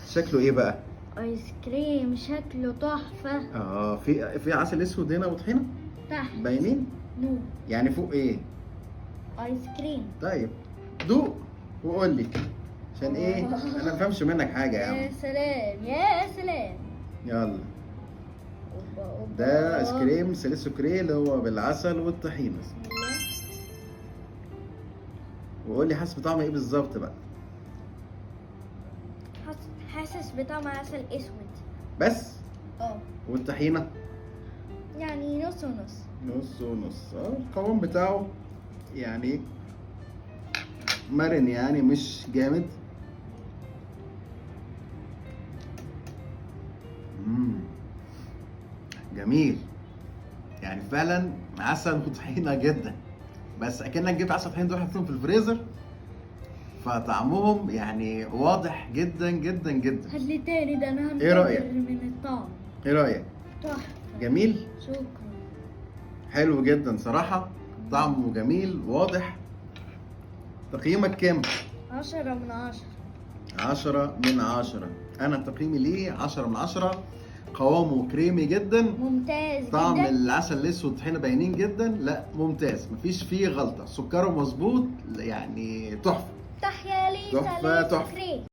شكله ايه بقى؟ ايس كريم شكله تحفة. في عسل اسود هنا وطحينه تحت باينين، نور يعني فوق ايه؟ ايس كريم. طيب دوق وقول لي، عشان ايه؟ انا ما بفهمش منك حاجه يا يا عم. سلام يا سلام. يلا، أوبا أوبا. ده ايس كريم سيليسو كري اللي هو بالعسل والطحينه. بسم الله. وقول لي حاسس بطعم ايه بالظبط بقى؟ حاسس بطعم عسل اسود. بس اه والطحينه يعني نص ونص. نص ونص. القوام بتاعه يعني مرن، يعني مش جامد. جميل، يعني فعلا عسل وطحينه جدا، بس اكنك جبت عسل وطحينه دول حطيتهم في الفريزر، فطعمهم يعني واضح جدا جدا جدا. هات لي تاني، ده انا إيه رأيك؟ من الطعم. ايه رايك؟ تحفة. جميل، شكرا. حلو جدا صراحه، طعمه جميل واضح. تقييمك كام؟ 10/10. 10/10. انا تقييمي ليه 10/10. قوامه كريمي جدا، ممتاز طعم جدا. العسل الاسود والطحينه باينين جدا، لا ممتاز، مفيش فيه غلطه، سكره مظبوط، يعني تحفه. تحيا لي تحفة، سالي تحفة. سكري.